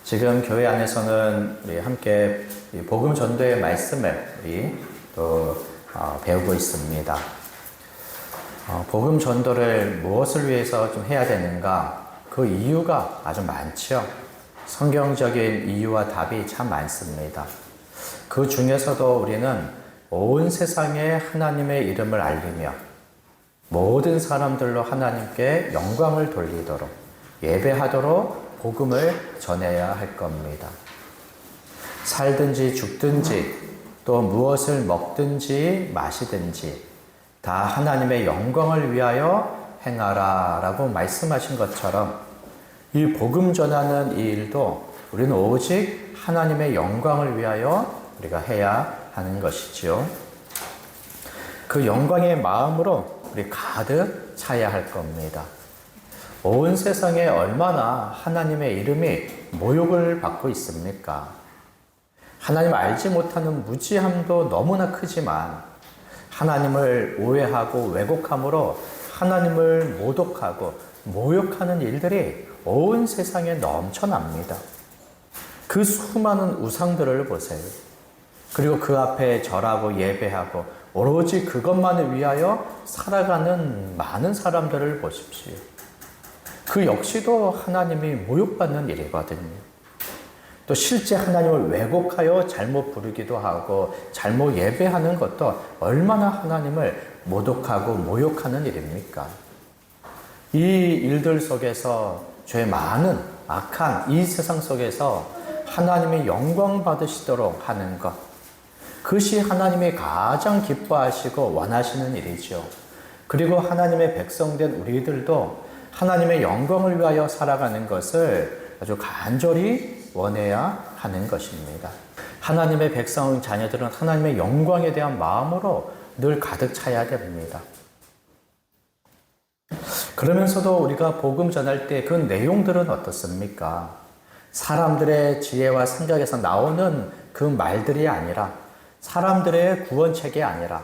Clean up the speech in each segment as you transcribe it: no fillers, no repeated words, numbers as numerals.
지금 교회 안에서는 우리 함께 복음 전도의 말씀을 우리 또 배우고 있습니다. 복음 전도를 무엇을 위해서 좀 해야 되는가? 그 이유가 아주 많죠. 성경적인 이유와 답이 참 많습니다. 그 중에서도 우리는 온 세상에 하나님의 이름을 알리며 모든 사람들로 하나님께 영광을 돌리도록 예배하도록 복음을 전해야 할 겁니다. 살든지 죽든지 또 무엇을 먹든지 마시든지 다 하나님의 영광을 위하여 행하라 라고 말씀하신 것처럼 이 복음 전하는 이 일도 우리는 오직 하나님의 영광을 위하여 우리가 해야 하는 것이지요. 그 영광의 마음으로 우리 가득 차야 할 겁니다. 온 세상에 얼마나 하나님의 이름이 모욕을 받고 있습니까? 하나님 알지 못하는 무지함도 너무나 크지만 하나님을 오해하고 왜곡함으로 하나님을 모독하고 모욕하는 일들이 온 세상에 넘쳐납니다. 그 수많은 우상들을 보세요. 그리고 그 앞에 절하고 예배하고 오로지 그것만을 위하여 살아가는 많은 사람들을 보십시오. 그 역시도 하나님이 모욕받는 일이거든요. 또 실제 하나님을 왜곡하여 잘못 부르기도 하고 잘못 예배하는 것도 얼마나 하나님을 모독하고 모욕하는 일입니까? 이 일들 속에서 죄 많은 악한 이 세상 속에서 하나님의 영광 받으시도록 하는 것, 그것이 하나님이 가장 기뻐하시고 원하시는 일이죠. 그리고 하나님의 백성된 우리들도 하나님의 영광을 위하여 살아가는 것을 아주 간절히 원해야 하는 것입니다. 하나님의 백성 자녀들은 하나님의 영광에 대한 마음으로 늘 가득 차야 됩니다. 그러면서도 우리가 복음 전할 때 그 내용들은 어떻습니까? 사람들의 지혜와 생각에서 나오는 그 말들이 아니라 사람들의 구원책이 아니라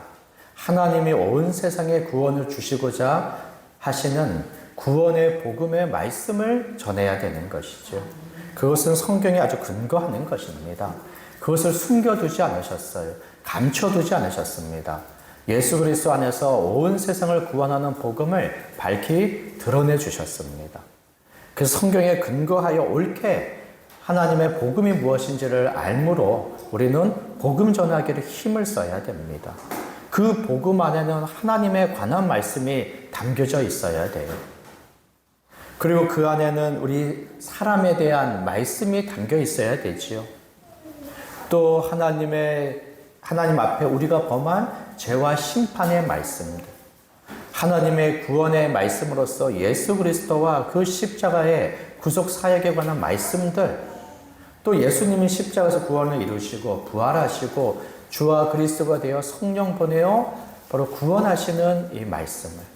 하나님이 온 세상에 구원을 주시고자 하시는 구원의 복음의 말씀을 전해야 되는 것이죠. 그것은 성경에 아주 근거하는 것입니다. 그것을 숨겨두지 않으셨어요. 감춰두지 않으셨습니다. 예수 그리스도 안에서 온 세상을 구원하는 복음을 밝히 드러내 주셨습니다. 그래서 성경에 근거하여 옳게 하나님의 복음이 무엇인지를 알므로 우리는 복음 전하기를 힘을 써야 됩니다. 그 복음 안에는 하나님에 관한 말씀이 담겨져 있어야 돼요. 그리고 그 안에는 우리 사람에 대한 말씀이 담겨 있어야 되지요. 또 하나님 앞에 우리가 범한 죄와 심판의 말씀들, 하나님의 구원의 말씀으로서 예수 그리스도와 그 십자가의 구속 사역에 관한 말씀들, 또 예수님이 십자가에서 구원을 이루시고 부활하시고 주와 그리스도가 되어 성령 보내어 바로 구원하시는 이 말씀을,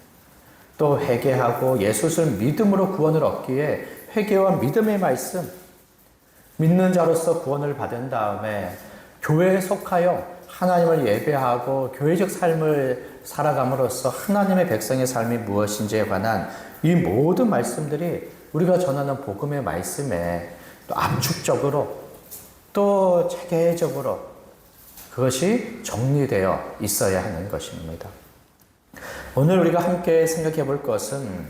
또 회개하고 예수를 믿음으로 구원을 얻기에 회개와 믿음의 말씀, 믿는 자로서 구원을 받은 다음에 교회에 속하여 하나님을 예배하고 교회적 삶을 살아감으로써 하나님의 백성의 삶이 무엇인지에 관한 이 모든 말씀들이 우리가 전하는 복음의 말씀에 또 압축적으로 또 체계적으로 그것이 정리되어 있어야 하는 것입니다. 오늘 우리가 함께 생각해 볼 것은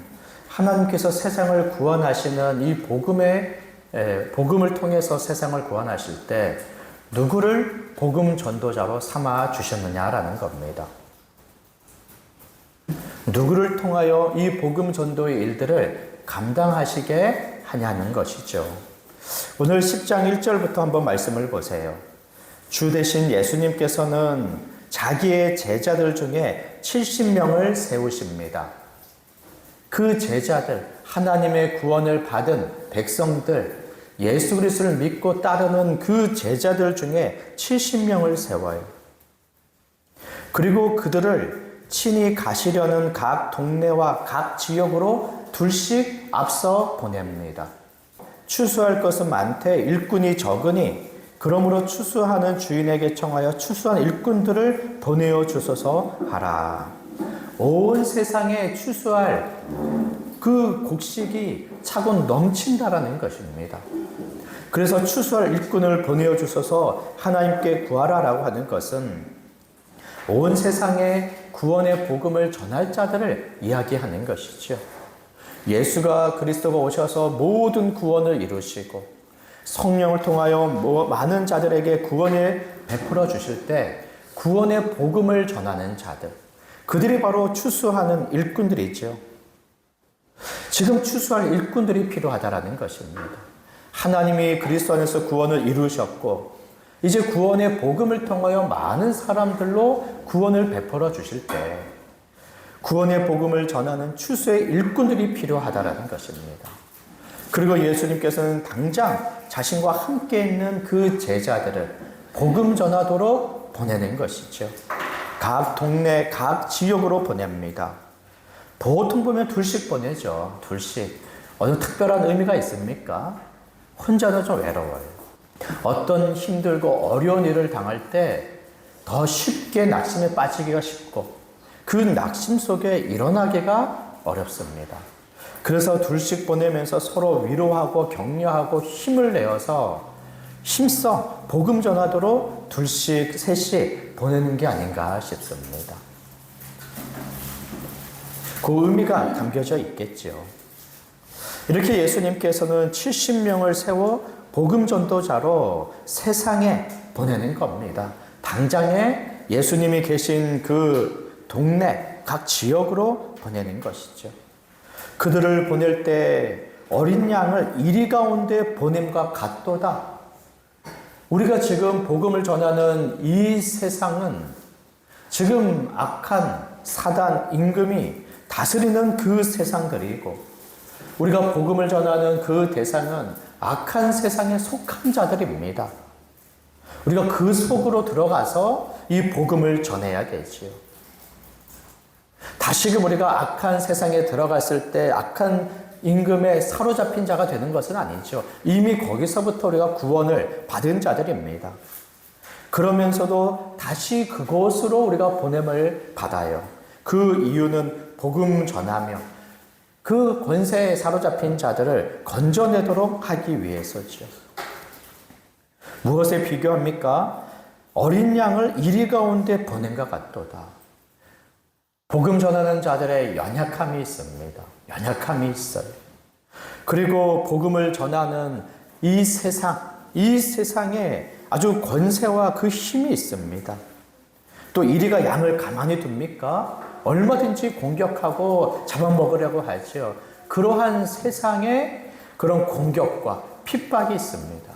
하나님께서 세상을 구원하시는 이 복음을 통해서 세상을 구원하실 때 누구를 복음 전도자로 삼아 주셨느냐라는 겁니다. 누구를 통하여 이 복음 전도의 일들을 감당하시게 하냐는 것이죠. 오늘 10장 1절부터 한번 말씀을 보세요. 주 대신 예수님께서는 자기의 제자들 중에 70명을 세우십니다. 그 제자들, 하나님의 구원을 받은 백성들, 예수 그리스도를 믿고 따르는 그 제자들 중에 70명을 세워요. 그리고 그들을 친히 가시려는 각 동네와 각 지역으로 둘씩 앞서 보냅니다. 추수할 것은 많되 일꾼이 적으니 그러므로 추수하는 주인에게 청하여 추수한 일꾼들을 보내어 주소서 하라. 온 세상에 추수할 그 그 곡식이 차고 넘친다라는 것입니다. 그래서 추수할 일꾼을 보내어 주셔서 하나님께 구하라라고 하는 것은 온 세상에 구원의 복음을 전할 자들을 이야기하는 것이죠. 예수가 그리스도가 오셔서 모든 구원을 이루시고 성령을 통하여 많은 자들에게 구원을 베풀어 주실 때 구원의 복음을 전하는 자들, 그들이 바로 추수하는 일꾼들이죠. 지금 추수할 일꾼들이 필요하다라는 것입니다. 하나님이 그리스도 안에서 구원을 이루셨고 이제 구원의 복음을 통하여 많은 사람들로 구원을 베풀어 주실 때 구원의 복음을 전하는 추수의 일꾼들이 필요하다라는 것입니다. 그리고 예수님께서는 당장 자신과 함께 있는 그 제자들을 복음 전하도록 보내는 것이죠. 각 동네, 각 지역으로 보냅니다. 보통 보면 둘씩 보내죠. 둘씩. 어느 특별한 의미가 있습니까? 혼자는 좀 외로워요. 어떤 힘들고 어려운 일을 당할 때 더 쉽게 낙심에 빠지기가 쉽고 그 낙심 속에 일어나기가 어렵습니다. 그래서 둘씩 보내면서 서로 위로하고 격려하고 힘을 내어서 힘써 복음 전하도록 둘씩 셋씩 보내는 게 아닌가 싶습니다. 그 의미가 담겨져 있겠죠. 이렇게 예수님께서는 70명을 세워 복음 전도자로 세상에 보내는 겁니다. 당장에 예수님이 계신 그 동네, 각 지역으로 보내는 것이죠. 그들을 보낼 때 어린 양을 이리 가운데 보냄과 같도다. 우리가 지금 복음을 전하는 이 세상은 지금 악한 사단 임금이 다스리는 그 세상들이고 우리가 복음을 전하는 그 대상은 악한 세상에 속한 자들입니다. 우리가 그 속으로 들어가서 이 복음을 전해야겠지요. 다시금 우리가 악한 세상에 들어갔을 때 악한 임금에 사로잡힌 자가 되는 것은 아니죠. 이미 거기서부터 우리가 구원을 받은 자들입니다. 그러면서도 다시 그곳으로 우리가 보냄을 받아요. 그 이유는 복음 전하며 그 권세에 사로잡힌 자들을 건져내도록 하기 위해서죠. 무엇에 비교합니까? 어린 양을 이리 가운데 보낸과 같도다. 복음 전하는 자들의 연약함이 있습니다. 연약함이 있어요. 그리고 복음을 전하는 이 세상에 아주 권세와 그 힘이 있습니다. 또 이리가 양을 가만히 둡니까? 얼마든지 공격하고 잡아먹으려고 하죠. 그러한 세상에 그런 공격과 핍박이 있습니다.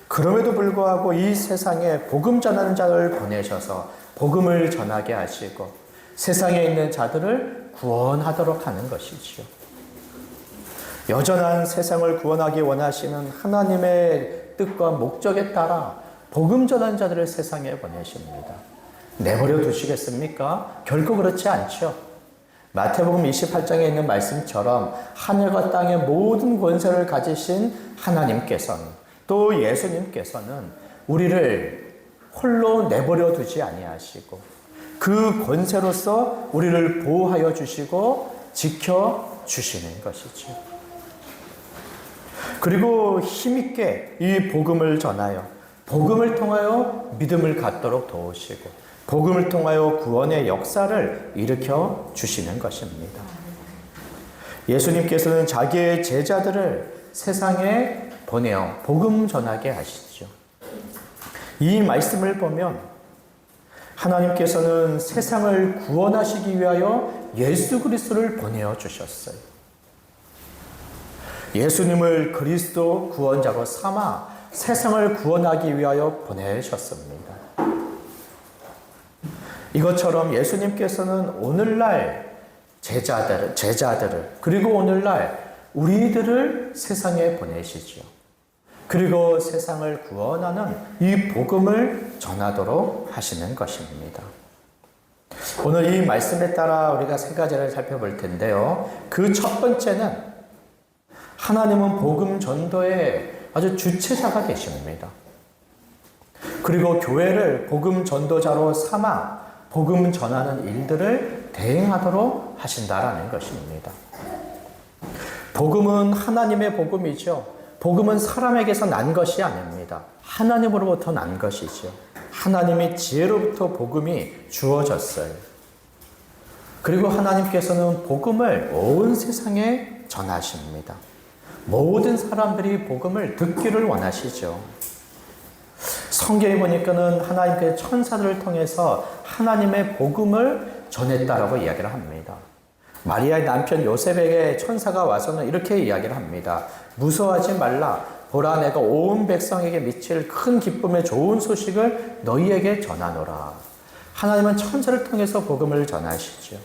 그럼에도 불구하고 이 세상에 복음 전하는 자를 보내셔서 복음을 전하게 하시고 세상에 있는 자들을 구원하도록 하는 것이지요. 여전한 세상을 구원하기 원하시는 하나님의 뜻과 목적에 따라 복음 전하는 자들을 세상에 보내십니다. 내버려 두시겠습니까? 결코 그렇지 않죠. 마태복음 28장에 있는 말씀처럼 하늘과 땅의 모든 권세를 가지신 하나님께서는 또 예수님께서는 우리를 홀로 내버려 두지 아니하시고 그 권세로서 우리를 보호하여 주시고 지켜 주시는 것이죠. 그리고 힘있게 이 복음을 전하여 복음을 통하여 믿음을 갖도록 도우시고 복음을 통하여 구원의 역사를 일으켜 주시는 것입니다. 예수님께서는 자기의 제자들을 세상에 보내어 복음 전하게 하시죠. 이 말씀을 보면 하나님께서는 세상을 구원하시기 위하여 예수 그리스도를 보내어 주셨어요. 예수님을 그리스도 구원자로 삼아 세상을 구원하기 위하여 보내셨습니다. 이것처럼 예수님께서는 오늘날 제자들을 그리고 오늘날 우리들을 세상에 보내시죠. 그리고 세상을 구원하는 이 복음을 전하도록 하시는 것입니다. 오늘 이 말씀에 따라 우리가 세 가지를 살펴볼 텐데요. 그 첫 번째는 하나님은 복음 전도의 아주 주체자가 되십니다. 그리고 교회를 복음 전도자로 삼아 복음 전하는 일들을 대행하도록 하신다라는 것입니다. 복음은 하나님의 복음이죠. 복음은 사람에게서 난 것이 아닙니다. 하나님으로부터 난 것이죠. 하나님의 지혜로부터 복음이 주어졌어요. 그리고 하나님께서는 복음을 온 세상에 전하십니다. 모든 사람들이 복음을 듣기를 원하시죠. 성경에 보니까는 하나님께서 천사들을 통해서 하나님의 복음을 전했다라고 이야기를 합니다. 마리아의 남편 요셉에게 천사가 와서는 이렇게 이야기를 합니다. 무서워하지 말라. 보라, 내가 온 백성에게 미칠 큰 기쁨의 좋은 소식을 너희에게 전하노라. 하나님은 천사를 통해서 복음을 전하시죠.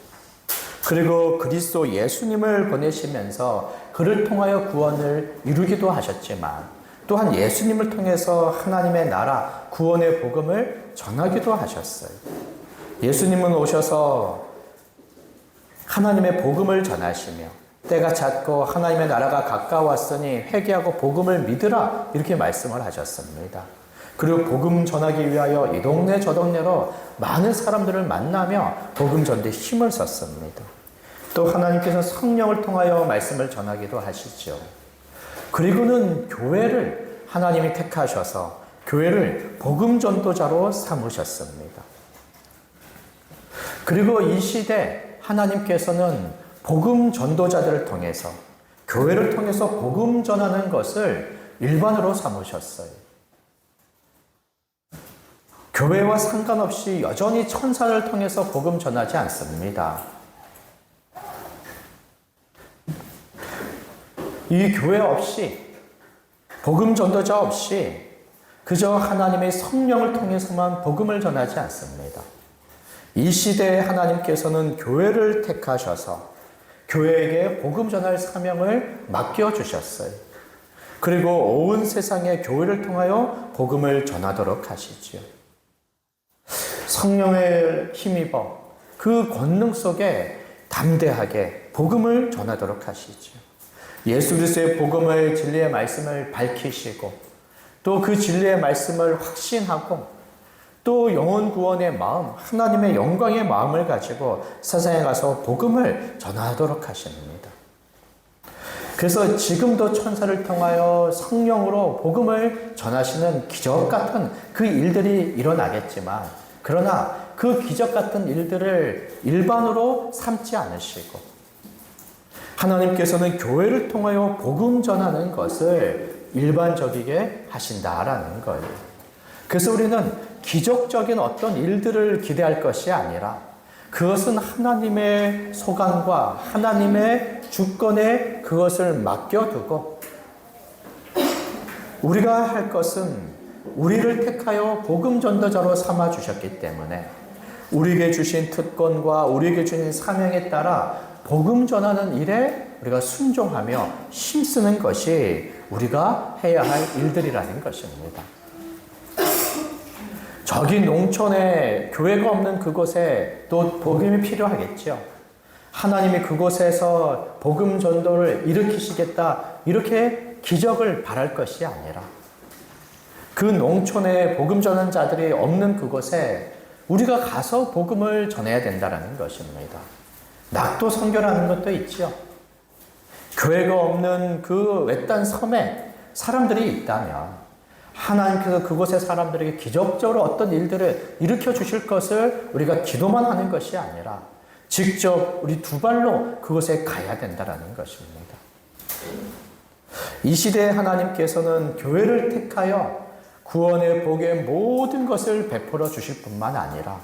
그리고 그리스도 예수님을 보내시면서 그를 통하여 구원을 이루기도 하셨지만 또한 예수님을 통해서 하나님의 나라 구원의 복음을 전하기도 하셨어요. 예수님은 오셔서 하나님의 복음을 전하시며 때가 찼고 하나님의 나라가 가까웠으니 회개하고 복음을 믿으라 이렇게 말씀을 하셨습니다. 그리고 복음 전하기 위하여 이 동네 저 동네로 많은 사람들을 만나며 복음 전도에 힘을 썼습니다. 또 하나님께서 성령을 통하여 말씀을 전하기도 하시죠. 그리고는 교회를 하나님이 택하셔서 교회를 복음 전도자로 삼으셨습니다. 그리고 이 시대 하나님께서는 복음 전도자들을 통해서 교회를 통해서 복음 전하는 것을 일반으로 삼으셨어요. 교회와 상관없이 여전히 천사를 통해서 복음 전하지 않습니다. 이 교회 없이 복음 전도자 없이 그저 하나님의 성령을 통해서만 복음을 전하지 않습니다. 이 시대에 하나님께서는 교회를 택하셔서 교회에게 복음 전할 사명을 맡겨주셨어요. 그리고 온 세상에 교회를 통하여 복음을 전하도록 하시지요. 성령을 힘입어 그 권능 속에 담대하게 복음을 전하도록 하시죠. 예수 그리스도의 복음을 진리의 말씀을 밝히시고 또 그 진리의 말씀을 확신하고 또 영혼 구원의 마음, 하나님의 영광의 마음을 가지고 세상에 가서 복음을 전하도록 하십니다. 그래서 지금도 천사를 통하여 성령으로 복음을 전하시는 기적 같은 그 일들이 일어나겠지만 그러나 그 기적 같은 일들을 일반으로 삼지 않으시고 하나님께서는 교회를 통하여 복음 전하는 것을 일반적이게 하신다라는 거예요. 그래서 우리는 기적적인 어떤 일들을 기대할 것이 아니라 그것은 하나님의 소관과 하나님의 주권에 그것을 맡겨두고 우리가 할 것은 우리를 택하여 복음 전도자로 삼아 주셨기 때문에 우리에게 주신 특권과 우리에게 주신 사명에 따라 복음 전하는 일에 우리가 순종하며 힘쓰는 것이 우리가 해야 할 일들이라는 것입니다. 저기 농촌에 교회가 없는 그곳에 또 복음이 필요하겠죠. 하나님이 그곳에서 복음 전도를 일으키시겠다 이렇게 기적을 바랄 것이 아니라 그 농촌에 복음 전하는 자들이 없는 그곳에 우리가 가서 복음을 전해야 된다는 것입니다. 낙도 선교라는 것도 있죠. 교회가 없는 그 외딴 섬에 사람들이 있다면 하나님께서 그곳의 사람들에게 기적적으로 어떤 일들을 일으켜 주실 것을 우리가 기도만 하는 것이 아니라 직접 우리 두 발로 그곳에 가야 된다는 것입니다. 이 시대에 하나님께서는 교회를 택하여 구원의 복의 모든 것을 베풀어 주실 뿐만 아니라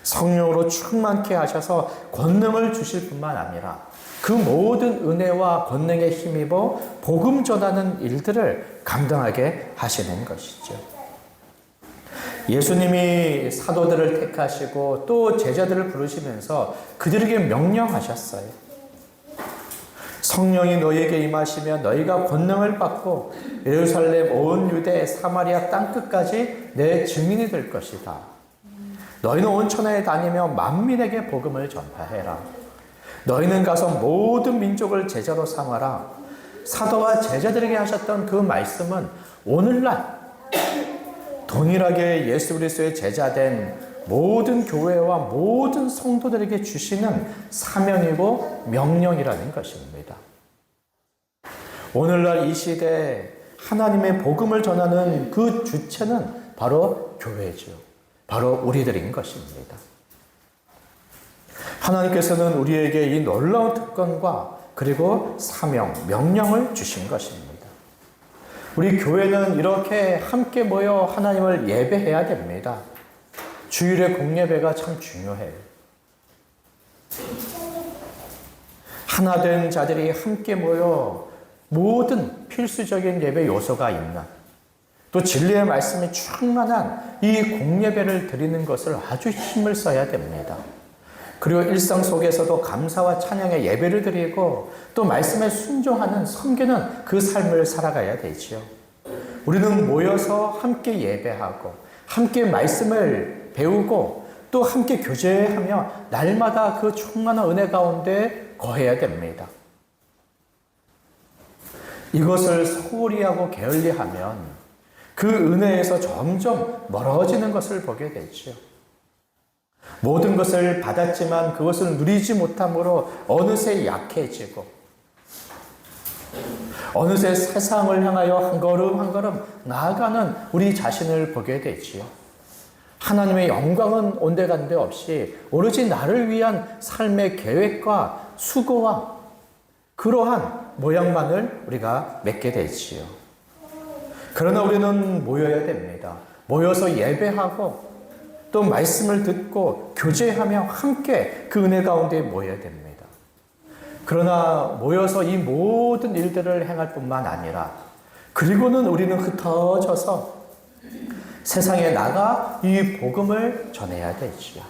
성령으로 충만케 하셔서 권능을 주실 뿐만 아니라 그 모든 은혜와 권능에 힘입어 복음 전하는 일들을 감당하게 하시는 것이죠. 예수님이 사도들을 택하시고 또 제자들을 부르시면서 그들에게 명령하셨어요. 성령이 너희에게 임하시면 너희가 권능을 받고 예루살렘 온 유대 사마리아 땅끝까지 내 증인이 될 것이다. 너희는 온 천하에 다니며 만민에게 복음을 전파해라. 너희는 가서 모든 민족을 제자로 삼아라. 사도와 제자들에게 하셨던 그 말씀은 오늘날 동일하게 예수 그리스도의 제자된 모든 교회와 모든 성도들에게 주시는 사명이고 명령이라는 것입니다. 오늘날 이 시대에 하나님의 복음을 전하는 그 주체는 바로 교회죠. 바로 우리들인 것입니다. 하나님께서는 우리에게 이 놀라운 특권과 그리고 사명, 명령을 주신 것입니다. 우리 교회는 이렇게 함께 모여 하나님을 예배해야 됩니다. 주일의 공예배가 참 중요해요. 하나 된 자들이 함께 모여 모든 필수적인 예배 요소가 있는, 또 진리의 말씀이 충만한 이 공예배를 드리는 것을 아주 힘을 써야 됩니다. 그리고 일상 속에서도 감사와 찬양의 예배를 드리고 또 말씀에 순종하는 섬기는 그 삶을 살아가야 되지요. 우리는 모여서 함께 예배하고 함께 말씀을 배우고 또 함께 교제하며 날마다 그 충만한 은혜 가운데 거해야 됩니다. 이것을 소홀히 하고 게을리하면 그 은혜에서 점점 멀어지는 것을 보게 되죠. 모든 것을 받았지만 그것을 누리지 못함으로 어느새 약해지고 어느새 세상을 향하여 한 걸음 한 걸음 나아가는 우리 자신을 보게 되지요. 하나님의 영광은 온데간데 없이 오로지 나를 위한 삶의 계획과 수고와 그러한 모양만을 우리가 맺게 되지요. 그러나 우리는 모여야 됩니다. 모여서 예배하고 또 말씀을 듣고 교제하며 함께 그 은혜 가운데 모여야 됩니다. 그러나 모여서 이 모든 일들을 행할 뿐만 아니라 그리고는 우리는 흩어져서 세상에 나가 이 복음을 전해야 되지요.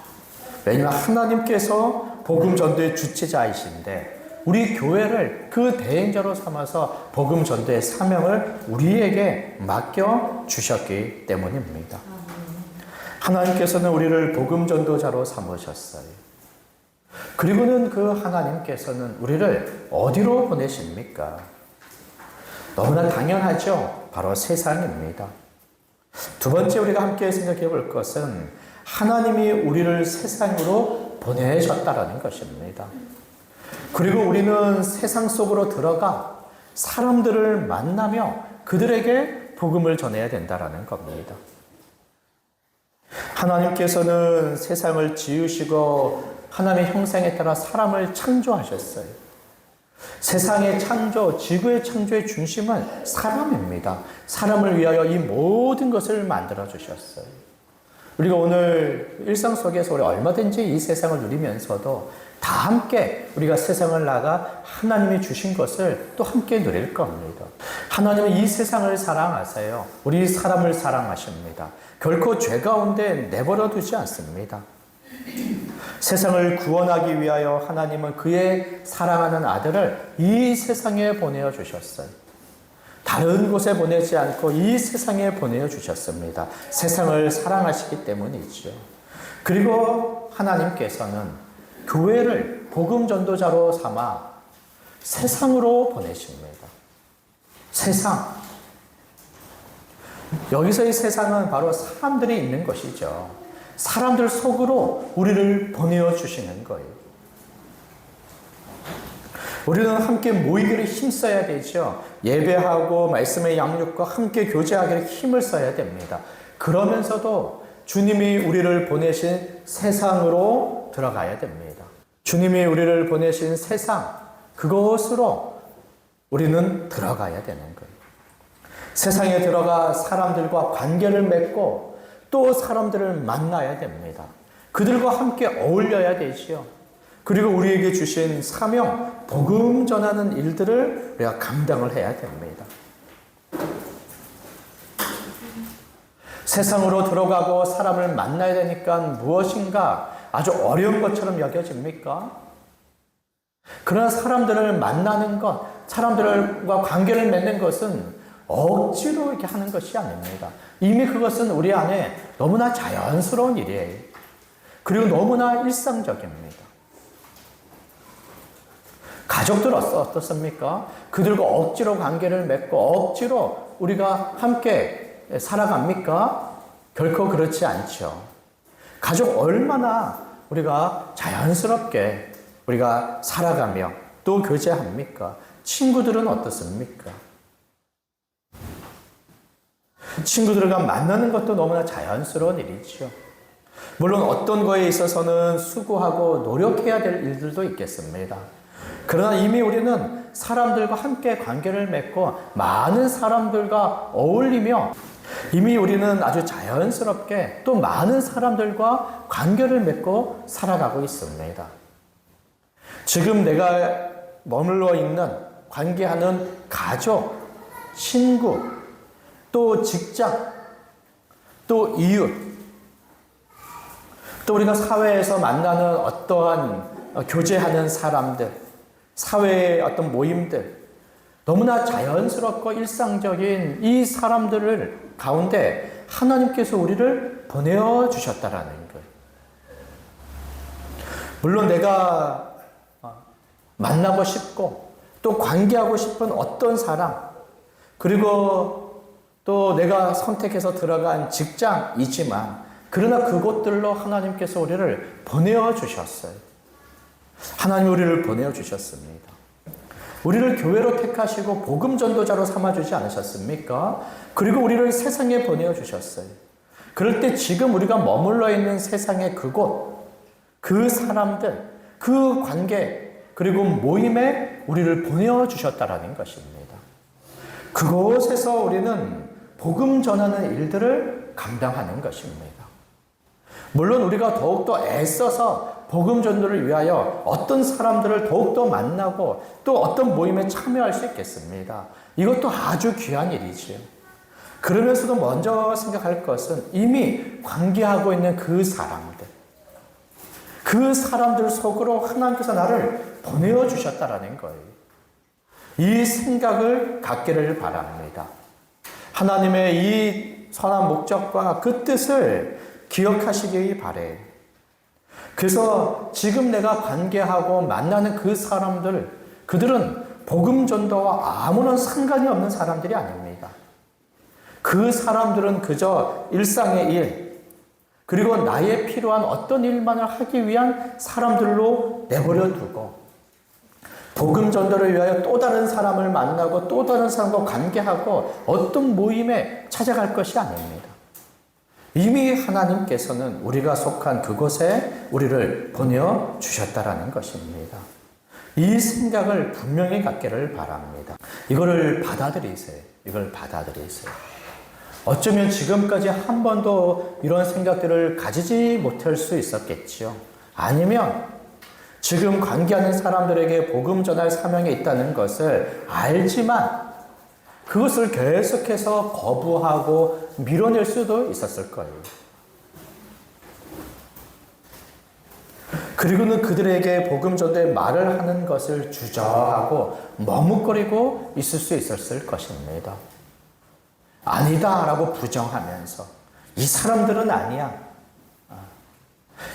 왜냐하면 하나님께서 복음 전도의 주체자이신데 우리 교회를 그 대행자로 삼아서 복음 전도의 사명을 우리에게 맡겨 주셨기 때문입니다. 하나님께서는 우리를 복음 전도자로 삼으셨어요. 그리고는 그 하나님께서는 우리를 어디로 보내십니까? 너무나 당연하죠. 바로 세상입니다. 두 번째 우리가 함께 생각해 볼 것은 하나님이 우리를 세상으로 보내셨다라는 것입니다. 그리고 우리는 세상 속으로 들어가 사람들을 만나며 그들에게 복음을 전해야 된다라는 겁니다. 하나님께서는 세상을 지으시고 하나님의 형상에 따라 사람을 창조하셨어요. 세상의 창조, 지구의 창조의 중심은 사람입니다. 사람을 위하여 이 모든 것을 만들어 주셨어요. 우리가 오늘 일상 속에서 우리 얼마든지 이 세상을 누리면서도 다 함께 우리가 세상을 나가 하나님이 주신 것을 또 함께 누릴 겁니다. 하나님은 이 세상을 사랑하세요. 우리 사람을 사랑하십니다. 결코 죄 가운데 내버려 두지 않습니다. 세상을 구원하기 위하여 하나님은 그의 사랑하는 아들을 이 세상에 보내어 주셨어요. 다른 곳에 보내지 않고 이 세상에 보내어 주셨습니다. 세상을 사랑하시기 때문이죠. 그리고 하나님께서는 교회를 복음 전도자로 삼아 세상으로 보내십니다. 세상. 여기서의 세상은 바로 사람들이 있는 것이죠. 사람들 속으로 우리를 보내어 주시는 거예요. 우리는 함께 모이기를 힘써야 되죠. 예배하고 말씀의 양육과 함께 교제하기를 힘을 써야 됩니다. 그러면서도 주님이 우리를 보내신 세상으로 들어가야 됩니다. 주님이 우리를 보내신 세상, 그것으로 우리는 들어가야 되는 거예요. 세상에 들어가 사람들과 관계를 맺고 또 사람들을 만나야 됩니다. 그들과 함께 어울려야 되지요. 그리고 우리에게 주신 사명, 복음 전하는 일들을 우리가 감당을 해야 됩니다. 세상으로 들어가고 사람을 만나야 되니까 무엇인가 아주 어려운 것처럼 여겨집니까? 그러나 사람들을 만나는 것, 사람들과 관계를 맺는 것은 억지로 이렇게 하는 것이 아닙니다. 이미 그것은 우리 안에 너무나 자연스러운 일이에요. 그리고 너무나 일상적입니다. 가족들 어떻습니까? 그들과 억지로 관계를 맺고 억지로 우리가 함께 살아갑니까? 결코 그렇지 않죠. 가족 얼마나 우리가 자연스럽게 우리가 살아가며 또 교제합니까? 친구들은 어떻습니까? 친구들과 만나는 것도 너무나 자연스러운 일이죠. 물론 어떤 거에 있어서는 수고하고 노력해야 될 일들도 있겠습니다. 그러나 이미 우리는 사람들과 함께 관계를 맺고 많은 사람들과 어울리며 이미 우리는 아주 자연스럽게 또 많은 사람들과 관계를 맺고 살아가고 있습니다. 지금 내가 머물러 있는 관계하는 가족, 친구, 또 직장, 또 이웃, 또 우리가 사회에서 만나는 어떠한 교제하는 사람들, 사회의 어떤 모임들, 너무나 자연스럽고 일상적인 이 사람들을 가운데 하나님께서 우리를 보내주셨다라는 거예요. 물론 내가 만나고 싶고 또 관계하고 싶은 어떤 사람, 그리고 또 내가 선택해서 들어간 직장이지만 그러나 그곳들로 하나님께서 우리를 보내주셨어요. 하나님 우리를 보내주셨습니다. 우리를 교회로 택하시고 복음 전도자로 삼아주지 않으셨습니까? 그리고 우리를 세상에 보내주셨어요. 그럴 때 지금 우리가 머물러 있는 세상의 그곳, 그 사람들, 그 관계, 그리고 모임에 우리를 보내주셨다라는 것입니다. 그곳에서 우리는 복음 전하는 일들을 감당하는 것입니다. 물론 우리가 더욱더 애써서 복음 전도를 위하여 어떤 사람들을 더욱더 만나고 또 어떤 모임에 참여할 수 있겠습니다. 이것도 아주 귀한 일이지요. 그러면서도 먼저 생각할 것은 이미 관계하고 있는 그 사람들 속으로 하나님께서 나를 보내주셨다라는 거예요. 이 생각을 갖기를 바랍니다. 하나님의 이 선한 목적과 그 뜻을 기억하시기 바래요. 그래서 지금 내가 관계하고 만나는 그 사람들, 그들은 복음 전도와 아무런 상관이 없는 사람들이 아닙니다. 그 사람들은 그저 일상의 일, 그리고 나의 필요한 어떤 일만을 하기 위한 사람들로 내버려 두고 복음 전도를 위하여 또 다른 사람을 만나고 또 다른 사람과 관계하고 어떤 모임에 찾아갈 것이 아닙니다. 이미 하나님께서는 우리가 속한 그곳에 우리를 보내주셨다라는 것입니다. 이 생각을 분명히 갖기를 바랍니다. 이거를 받아들이세요. 어쩌면 지금까지 한 번도 이런 생각들을 가지지 못할 수 있었겠지요. 아니면 지금 관계하는 사람들에게 복음 전할 사명이 있다는 것을 알지만 그것을 계속해서 거부하고 밀어낼 수도 있었을 거예요. 그리고는 그들에게 복음 전도의 말을 하는 것을 주저하고 머뭇거리고 있을 수 있었을 것입니다. 아니다라고 부정하면서 이 사람들은 아니야.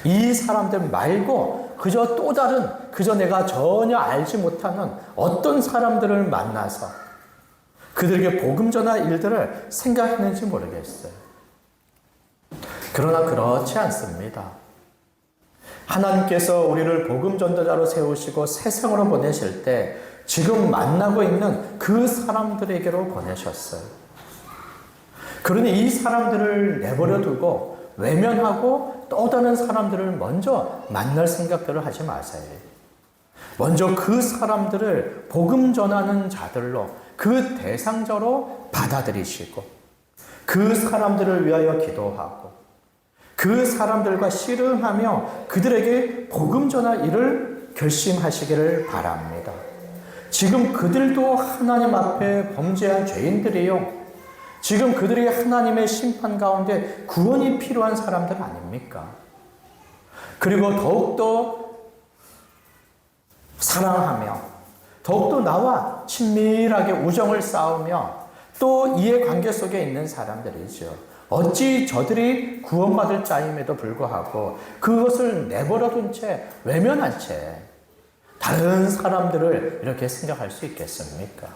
이 사람들 말고 그저 또 다른, 그저 내가 전혀 알지 못하는 어떤 사람들을 만나서 그들에게 복음 전할 일들을 생각했는지 모르겠어요. 그러나 그렇지 않습니다. 하나님께서 우리를 복음 전도자로 세우시고 세상으로 보내실 때 지금 만나고 있는 그 사람들에게로 보내셨어요. 그러니 이 사람들을 내버려 두고 외면하고 또 다른 사람들을 먼저 만날 생각들을 하지 마세요. 먼저 그 사람들을 복음 전하는 자들로 그 대상자로 받아들이시고 그 사람들을 위하여 기도하고 그 사람들과 씨름하며 그들에게 복음 전할 일을 결심하시기를 바랍니다. 지금 그들도 하나님 앞에 범죄한 죄인들이요. 지금 그들이 하나님의 심판 가운데 구원이 필요한 사람들 아닙니까? 그리고 더욱더 사랑하며 더욱더 나와 친밀하게 우정을 쌓으며 또 이해관계 속에 있는 사람들이죠. 어찌 저들이 구원받을 자임에도 불구하고 그것을 내버려둔 채 외면한 채 다른 사람들을 이렇게 생각할 수 있겠습니까?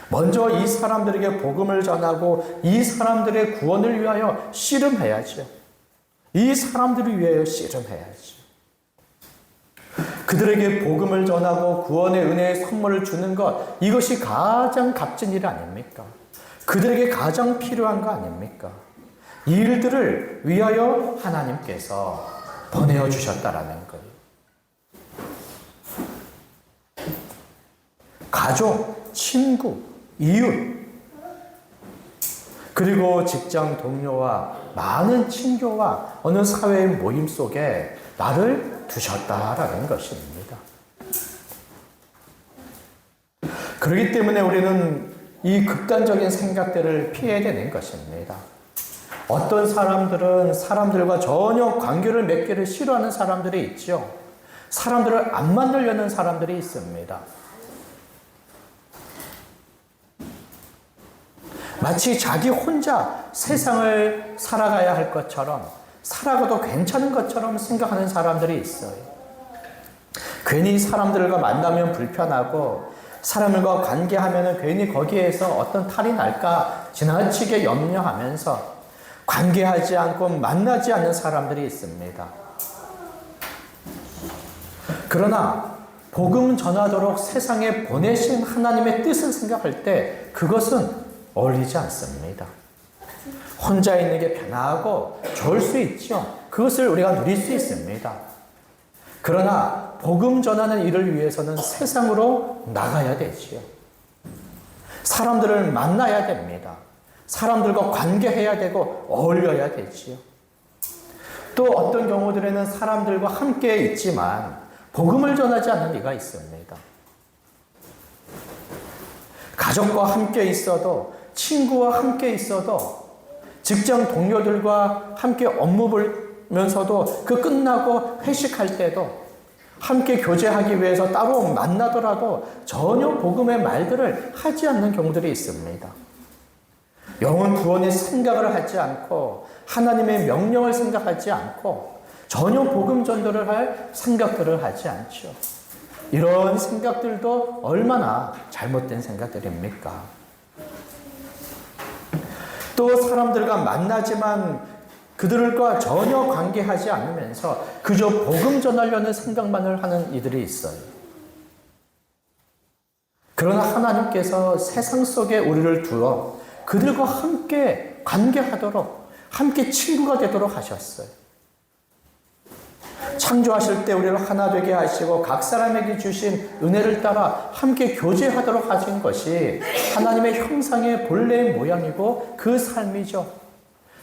먼저 이 사람들에게 복음을 전하고 이 사람들의 구원을 위하여 씨름해야죠. 이 사람들을 위하여 씨름해야죠. 그들에게 복음을 전하고 구원의 은혜의 선물을 주는 것, 이것이 가장 값진 일 아닙니까? 그들에게 가장 필요한 거 아닙니까? 이 일들을 위하여 하나님께서 보내어 주셨다라는 거예요. 가족, 친구, 이웃, 그리고 직장 동료와 많은 친교와 어느 사회의 모임 속에 나를 두셨다라는 것입니다. 그렇기 때문에 우리는 이 극단적인 생각들을 피해야 되는 것입니다. 어떤 사람들은 사람들과 전혀 관계를 맺기를 싫어하는 사람들이 있죠. 사람들을 안 만나려는 사람들이 있습니다. 마치 자기 혼자 세상을 살아가야 할 것처럼, 살아가도 괜찮은 것처럼 생각하는 사람들이 있어요. 괜히 사람들과 만나면 불편하고, 사람들과 관계하면 괜히 거기에서 어떤 탈이 날까 지나치게 염려하면서 관계하지 않고 만나지 않는 사람들이 있습니다. 그러나 복음 전하도록 세상에 보내신 하나님의 뜻을 생각할 때 그것은 어울리지 않습니다. 혼자 있는 게 편하고 좋을 수 있죠. 그것을 우리가 누릴 수 있습니다. 그러나 복음 전하는 일을 위해서는 세상으로 나가야 되지요. 사람들을 만나야 됩니다. 사람들과 관계해야 되고 어울려야 되지요. 또 어떤 경우들에는 사람들과 함께 있지만 복음을 전하지 않는 이가 있습니다. 가족과 함께 있어도, 친구와 함께 있어도, 직장 동료들과 함께 업무 보면서도 그 끝나고 회식할 때도 함께 교제하기 위해서 따로 만나더라도 전혀 복음의 말들을 하지 않는 경우들이 있습니다. 영혼 구원의 생각을 하지 않고 하나님의 명령을 생각하지 않고 전혀 복음 전도를 할 생각들을 하지 않죠. 이런 생각들도 얼마나 잘못된 생각들입니까? 또 사람들과 만나지만 그들과 전혀 관계하지 않으면서 그저 복음 전하려는 생각만을 하는 이들이 있어요. 그러나 하나님께서 세상 속에 우리를 두어 그들과 함께 관계하도록, 함께 친구가 되도록 하셨어요. 창조하실 때 우리를 하나 되게 하시고 각 사람에게 주신 은혜를 따라 함께 교제하도록 하신 것이 하나님의 형상의 본래의 모양이고 그 삶이죠.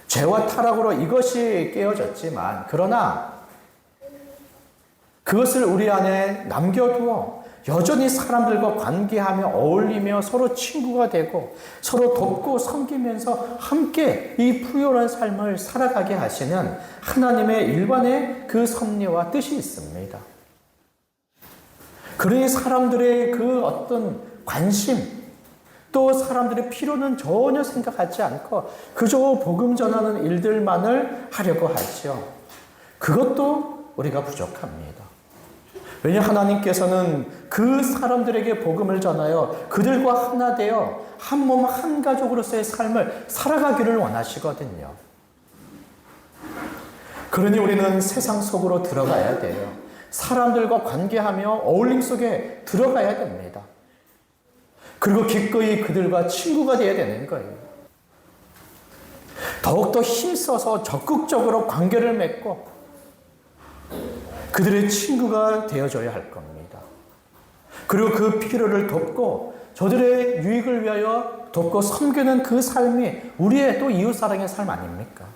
죄와 타락으로 이것이 깨어졌지만, 그러나 그것을 우리 안에 남겨두어 여전히 사람들과 관계하며 어울리며 서로 친구가 되고 서로 돕고 섬기면서 함께 이 풍요로운 삶을 살아가게 하시는 하나님의 일관의 그 섭리와 뜻이 있습니다. 그러니 사람들의 그 어떤 관심, 또 사람들의 필요는 전혀 생각하지 않고 그저 복음 전하는 일들만을 하려고 하죠. 그것도 우리가 부족합니다. 왜냐 하나님께서는 그 사람들에게 복음을 전하여 그들과 하나 되어 한 몸 한 가족으로서의 삶을 살아가기를 원하시거든요. 그러니 우리는 세상 속으로 들어가야 돼요. 사람들과 관계하며 어울림 속에 들어가야 됩니다. 그리고 기꺼이 그들과 친구가 되어야 되는 거예요. 더욱더 힘써서 적극적으로 관계를 맺고 그들의 친구가 되어줘야 할 겁니다. 그리고 그 필요를 돕고 저들의 유익을 위하여 돕고 섬기는 그 삶이 우리의 또 이웃사랑의 삶 아닙니까?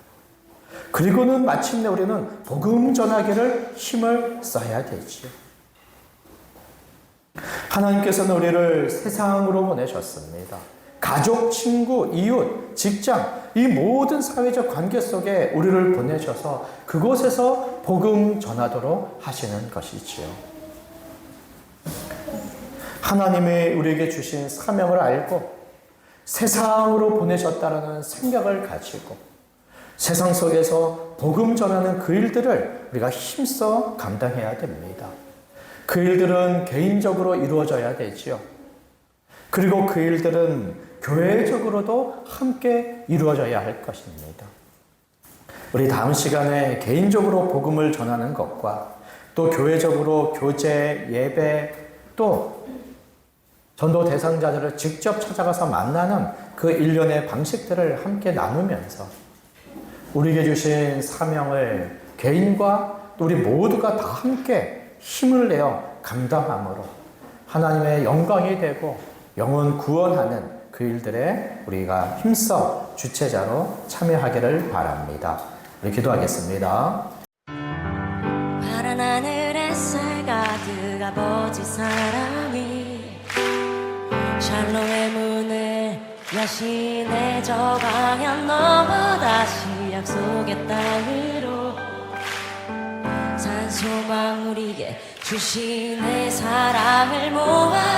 그리고는 마침내 우리는 복음 전하기를 힘을 써야 되지요. 하나님께서는 우리를 세상으로 보내셨습니다. 가족, 친구, 이웃, 직장, 이 모든 사회적 관계 속에 우리를 보내셔서 그곳에서 복음 전하도록 하시는 것이지요. 하나님의 우리에게 주신 사명을 알고 세상으로 보내셨다는 생각을 가지고 세상 속에서 복음 전하는 그 일들을 우리가 힘써 감당해야 됩니다. 그 일들은 개인적으로 이루어져야 되지요. 그리고 그 일들은 교회적으로도 함께 이루어져야 할 것입니다. 우리 다음 시간에 개인적으로 복음을 전하는 것과 또 교회적으로 교제, 예배, 또 전도 대상자들을 직접 찾아가서 만나는 그 일련의 방식들을 함께 나누면서 우리에게 주신 사명을 개인과 또 우리 모두가 다 함께 힘을 내어 감당함으로 하나님의 영광이 되고 영혼 구원하는 그 일들에 우리가 힘써 주체자로 참여하기를 바랍니다. 우리 기도하겠습니다. 파란 하늘 햇살 가득 아버지 사랑이 샬롬의 문을 여신의 저 방향 넘어 다시 약속의 땅으로 산소망 우리에게 주신 내 사랑을 모아